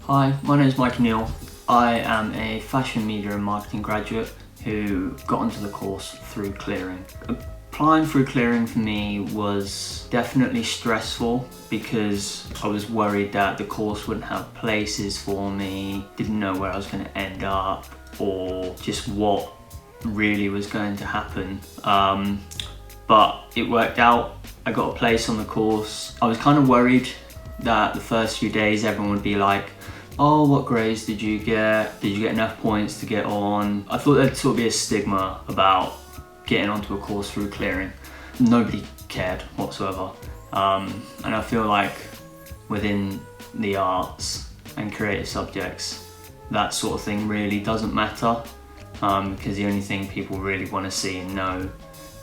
Hi, my name is Mikey Neale. I am a fashion media and marketing graduate who got onto the course through clearing. Applying through clearing for me was definitely stressful because I was worried that the course wouldn't have places for me, didn't know where I was going to end up or just what really was going to happen. But it worked out. I got a place on the course. I was kind of worried that the first few days everyone would be like, oh, what grades did you get? Did you get enough points to get on? I thought there'd sort of be a stigma about getting onto a course through clearing. Nobody cared whatsoever. And I feel like within the arts and creative subjects, that sort of thing really doesn't matter, because the only thing people really want to see and know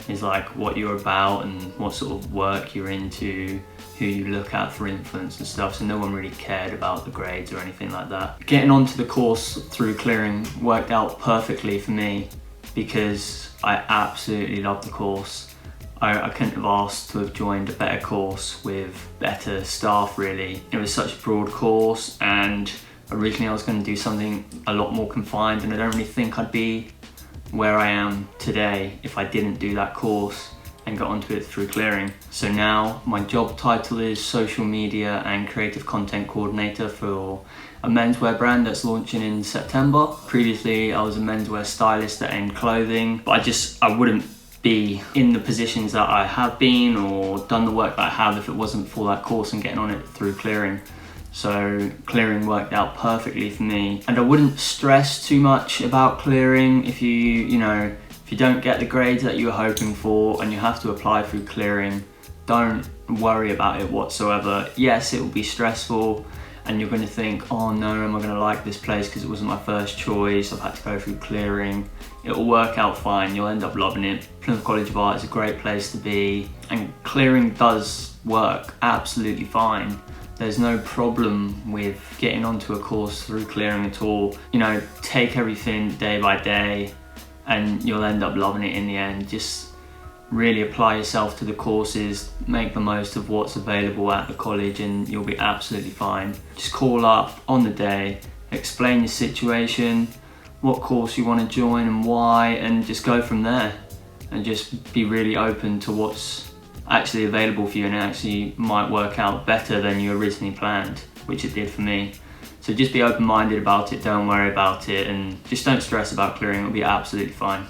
is like what you're about and what sort of work you're into, who you look at for influence and stuff, so no one really cared about the grades or anything like that. Getting onto the course through clearing worked out perfectly for me because I absolutely loved the course. I couldn't have asked to have joined a better course with better staff really. It was such a broad course, and originally I was going to do something a lot more confined, and I don't really think I'd be where I am today if I didn't do that course and got onto it through clearing. So now my job title is social media and creative content coordinator for a menswear brand that's launching in September. Previously I was a menswear stylist at End Clothing, but I wouldn't be in the positions that I have been or done the work that I have if it wasn't for that course and getting on it through clearing. So clearing worked out perfectly for me, and I wouldn't stress too much about clearing if you don't get the grades that you were hoping for and you have to apply through clearing. Don't worry about it whatsoever. Yes, it will be stressful and you're going to think, oh no, am I going to like this place because it wasn't my first choice, I've had to go through clearing. It will work out fine, you'll end up loving it. Plymouth College of Art is a great place to be, and clearing does work absolutely fine. There's no problem with getting onto a course through clearing at all. Take everything day by day and you'll end up loving it in the end. Just really apply yourself to the courses, make the most of what's available at the college, and you'll be absolutely fine. Just call up on the day, explain your situation, what course you want to join and why, and just go from there. And just be really open to what's actually available for you, and it actually might work out better than you originally planned, which it did for me. So just be open-minded about it, don't worry about it, and just don't stress about clearing, it'll be absolutely fine.